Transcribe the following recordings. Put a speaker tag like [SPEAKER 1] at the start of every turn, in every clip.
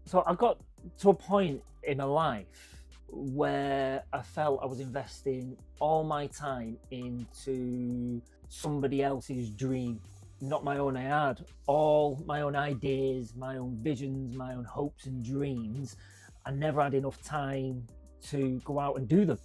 [SPEAKER 1] So I got to a point in my life where I felt I was investing all my time into somebody else's dream, not my own. I had all my own ideas, my own visions, my own hopes and dreams. I never had enough time to go out and do them.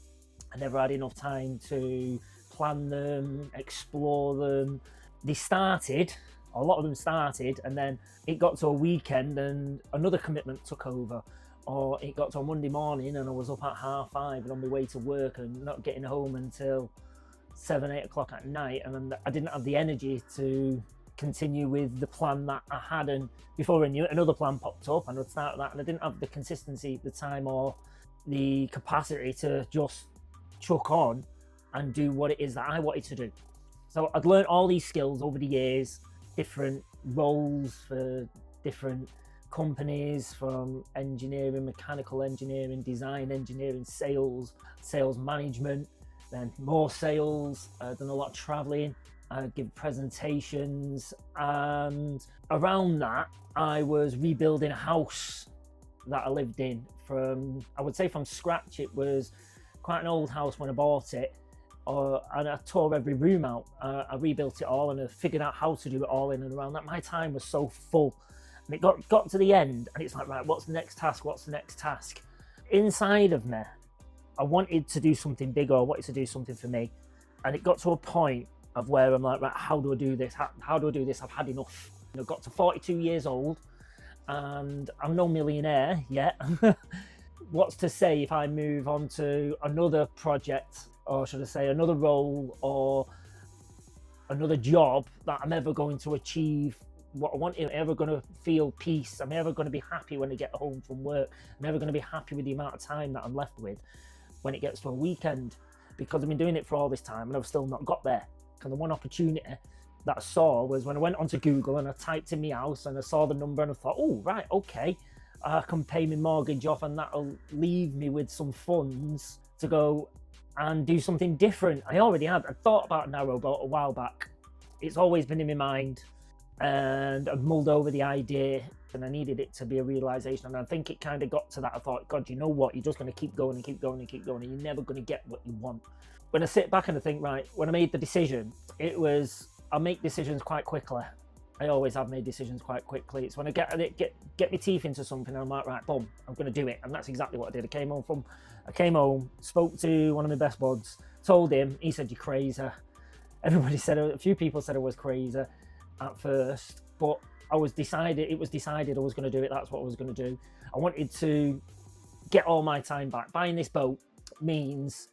[SPEAKER 1] I never had enough time to plan them, explore them. They started, a lot of them started, and then it got to a weekend and another commitment took over. Or it got to a Monday morning and I was up at 5:30 and on my way to work and not getting home until 7, 8 o'clock at night. And then I didn't have the energy to continue with the plan that I had. And before I knew it, another plan popped up and I'd start that. And I didn't have the consistency, the time, or the capacity to just chuck on and do what it is that I wanted to do. So I'd learned all these skills over the years, different roles for different companies, from engineering, mechanical engineering, design engineering, sales management, then more sales. I've done a lot of traveling. I give presentations, and around that I was rebuilding a house that I lived in I would say from scratch. It was quite an old house when I bought it, and I tore every room out. I rebuilt it all and I figured out how to do it all in and around that. My time was so full, and it got to the end and it's like, right, what's the next task? Inside of me, I wanted to do something bigger. I wanted to do something for me, and it got to a point of where I'm like, right, how do I do this? How do I do this? I've had enough. I got to 42 years old and I'm no millionaire yet. What's to say if I move on to another project, or should I say another role or another job, that I'm ever going to achieve what I want? Am I ever going to feel peace? Am I ever going to be happy when I get home from work? Am I ever going to be happy with the amount of time that I'm left with when it gets to a weekend? Because I've been doing it for all this time and I've still not got there. And the one opportunity that I saw was when I went onto Google and I typed in my house and I saw the number and I thought, oh, right, okay, I can pay my mortgage off and that'll leave me with some funds to go and do something different. I thought about narrowboat a while back. It's always been in my mind, and I mulled over the idea, and I needed it to be a realization. And I think it kind of got to that. I thought, God, you know what? You're just going to keep going and keep going and keep going, and you're never going to get what you want. When I sit back and I think, right, when I made the decision, I make decisions quite quickly. I always have made decisions quite quickly. It's when I get my teeth into something and I'm like, right, boom, I'm going to do it. And that's exactly what I did. I came home, spoke to one of my best buds, told him. He said, you're crazy. A few people said I was crazy at first, but it was decided I was going to do it. That's what I was going to do. I wanted to get all my time back. Buying this boat means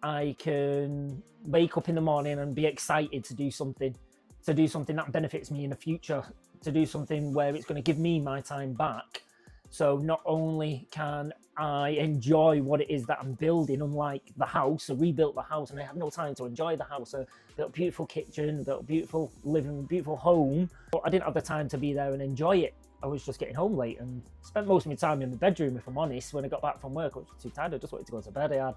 [SPEAKER 1] I can wake up in the morning and be excited to do something that benefits me in the future, to do something where it's going to give me my time back. So not only can I enjoy what it is that I'm building, unlike the house, I rebuilt the house and I had no time to enjoy the house. I built a beautiful kitchen, built a beautiful living, beautiful home, but I didn't have the time to be there and enjoy it. I was just getting home late and spent most of my time in the bedroom, if I'm honest. When I got back from work, I was too tired. I just wanted to go to bed. I had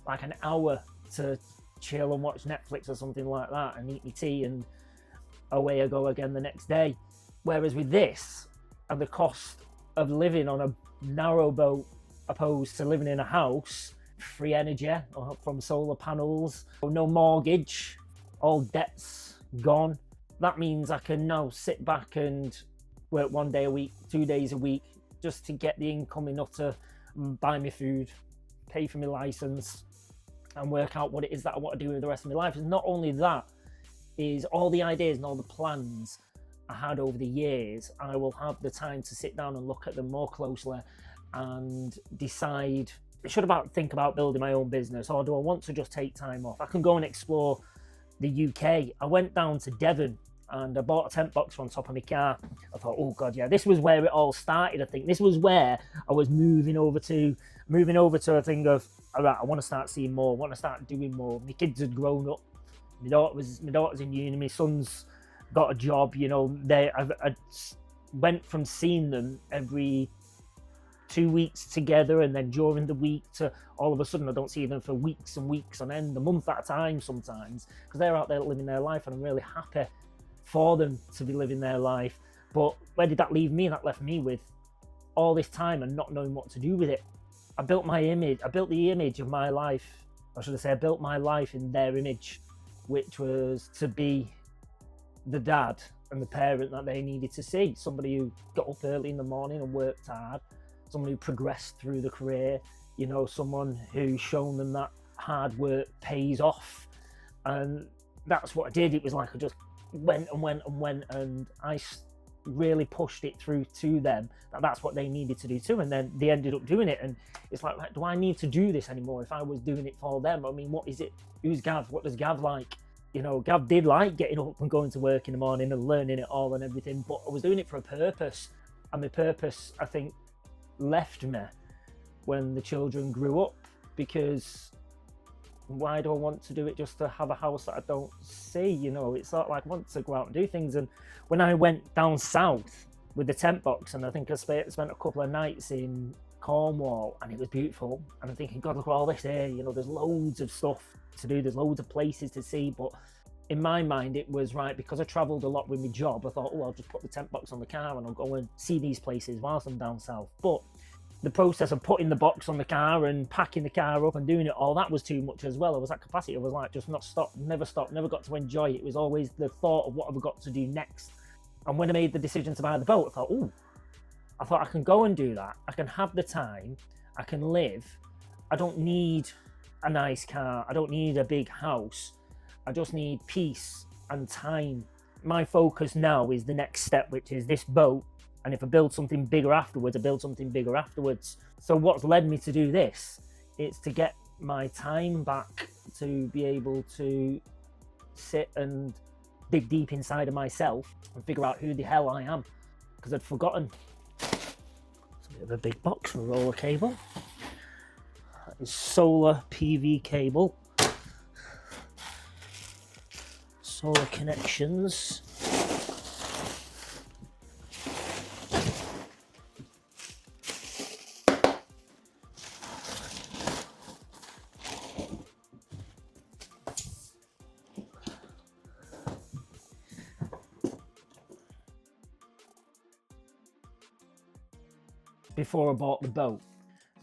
[SPEAKER 1] like an hour to chill and watch Netflix or something like that and eat my tea, and away I go again the next day. Whereas with this, and the cost of living on a narrow boat opposed to living in a house, free energy from solar panels, no mortgage, all debts gone. That means I can now sit back and work 1 day a week, 2 days a week, just to get the income enough to buy me food, pay for my license, and work out what it is that I want to do with the rest of my life. And not only that, is all the ideas and all the plans I had over the years, I will have the time to sit down and look at them more closely and decide, should I think about building my own business, or do I want to just take time off? I can go and explore the UK. I went down to Devon and I bought a tent box on top of my car. I thought, oh God, yeah, this was where it all started. I think this was where I was moving over to a thing of, all right, I want to start seeing more, I want to start doing more. My kids had grown up. My daughter's in uni, my son's got a job, I went from seeing them every 2 weeks together, and then during the week to all of a sudden I don't see them for weeks and weeks on end, a month at a time sometimes, because they're out there living their life and I'm really happy for them to be living their life. But where did that leave me? That left me with all this time and not knowing what to do with it. I built the image of my life, or should I say, I built my life in their image, which was to be the dad and the parent that they needed to see. Somebody who got up early in the morning and worked hard, someone who progressed through the career, you know, someone who's shown them that hard work pays off. And that's what I did. It was like I just went, and I really pushed it through to them that that's what they needed to do too, and then they ended up doing it. And it's like, do I need to do this anymore if I was doing it for them? I mean, what is it? Who's Gav? What does Gav like? You know, Gav did like getting up and going to work in the morning and learning it all and everything, but I was doing it for a purpose, and my purpose, I think, left me when the children grew up, because why do I want to do it just to have a house that I don't see? You know, it's not like I want to go out and do things. And when I went down south with the tent box, and I think I spent a couple of nights in Cornwall, and it was beautiful, and I'm thinking, God, look at all this here, you know, there's loads of stuff to do, there's loads of places to see. But in my mind, it was right, because I travelled a lot with my job, I thought, oh, I'll just put the tent box on the car and I'll go and see these places whilst I'm down south. But the process of putting the box on the car and packing the car up and doing it all, that was too much as well. I was at capacity. I was like, just not stop, never got to enjoy it. It was always the thought of what have I got to do next. And when I made the decision to buy the boat, I thought I can go and do that. I can have the time, I can live. I don't need a nice car, I don't need a big house. I just need peace and time. My focus now is the next step, which is this boat. And if I build something bigger afterwards, I build something bigger afterwards. So what's led me to do this is to get my time back, to be able to sit and dig deep inside of myself and figure out who the hell I am, because I'd forgotten. It's a bit of a big box for roller cable. That is solar PV cable. Solar connections. Before I bought the boat,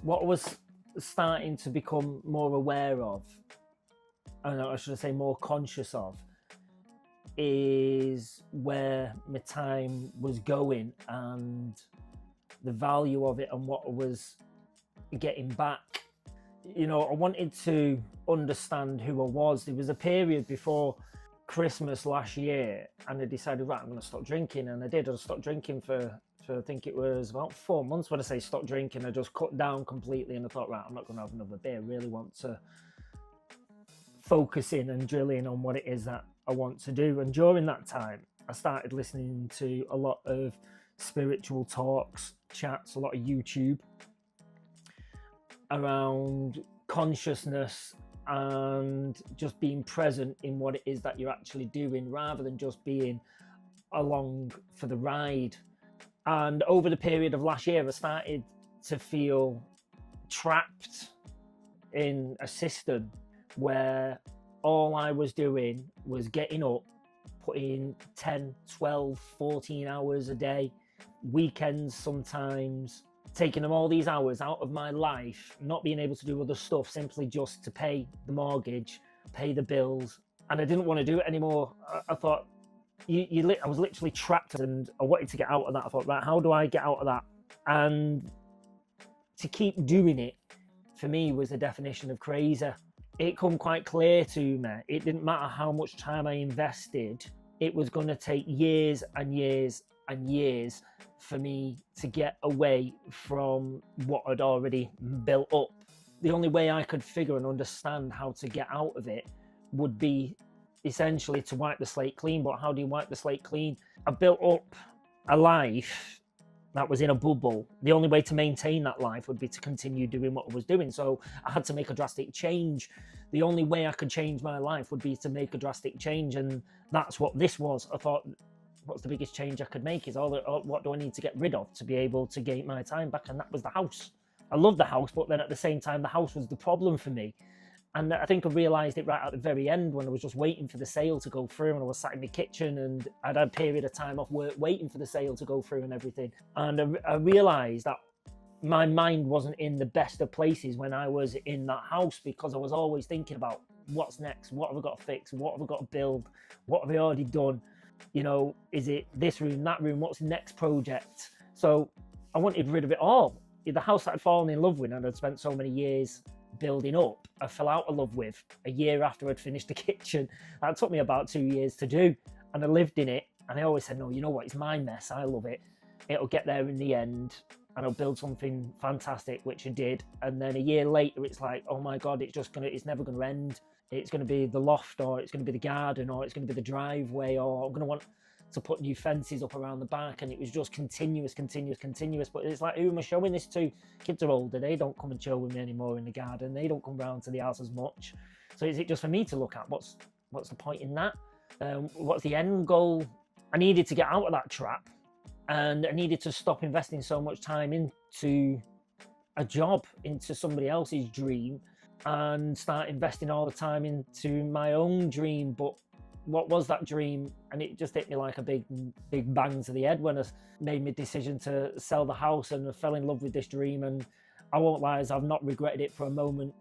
[SPEAKER 1] what I was starting to become more aware of, and I should say more conscious of, is where my time was going and the value of it and what I was getting back. You know, I wanted to understand who I was. There was a period before Christmas last year, and I decided, right, I'm going to stop drinking, and I did. I stopped drinking for I think it was about 4 months. When I say stop drinking, I just cut down completely, and I thought, right, I'm not going to have another beer. I really want to focus in and drill in on what it is that I want to do. And during that time, I started listening to a lot of spiritual talks, chats, a lot of YouTube around consciousness and just being present in what it is that you're actually doing, rather than just being along for the ride. And over the period of last year, I started to feel trapped in a system where all I was doing was getting up, putting 10, 12, 14 hours a day, weekends sometimes, taking them all these hours out of my life, not being able to do other stuff, simply just to pay the mortgage, pay the bills. And I didn't want to do it anymore. I thought, I was literally trapped, and I wanted to get out of that. I thought, right, how do I get out of that? And to keep doing it, for me, was the definition of crazy. It come quite clear to me. It didn't matter how much time I invested. It was going to take years and years and years for me to get away from what I'd already built up. The only way I could figure and understand how to get out of it would be essentially to wipe the slate clean. But how do you wipe the slate clean? I built up a life that was in a bubble. The only way to maintain that life would be to continue doing what I was doing. So I had to make a drastic change. The only way I could change my life would be to make a drastic change. And that's what this was. I thought, what's the biggest change I could make? Is what do I need to get rid of to be able to gain my time back? And that was the house. I loved the house, but then at the same time, the house was the problem for me. And I think I realised it right at the very end, when I was just waiting for the sale to go through, and I was sat in my kitchen, and I'd had a period of time off work waiting for the sale to go through and everything. And I realised that my mind wasn't in the best of places when I was in that house, because I was always thinking about what's next, what have I got to fix, what have I got to build, what have I already done, you know, is it this room, that room, what's the next project? So I wanted rid of it all. The house that I'd fallen in love with and I'd spent so many years building up, I fell out of love with a year after I'd finished the kitchen. That took me about 2 years to do, and I lived in it, and I always said, no, you know what, it's my mess, I love it, it'll get there in the end, and I'll build something fantastic, which I did. And then a year later, it's like, oh my God, it's never going to end. It's going to be the loft, or it's going to be the garden, or it's going to be the driveway, or I'm going to want to put new fences up around the back. And it was just continuous. But it's like, who am I showing this to? Kids are older, they don't come and chill with me anymore in the garden. They don't come round to the house as much. So is it just for me to look at? What's the point in that? What's the end goal? I needed to get out of that trap. And I needed to stop investing so much time into a job, into somebody else's dream, and start investing all the time into my own dream. But what was that dream? And it just hit me like a big bang to the head when I made my decision to sell the house, and I fell in love with this dream. And I won't lie, I've not regretted it for a moment.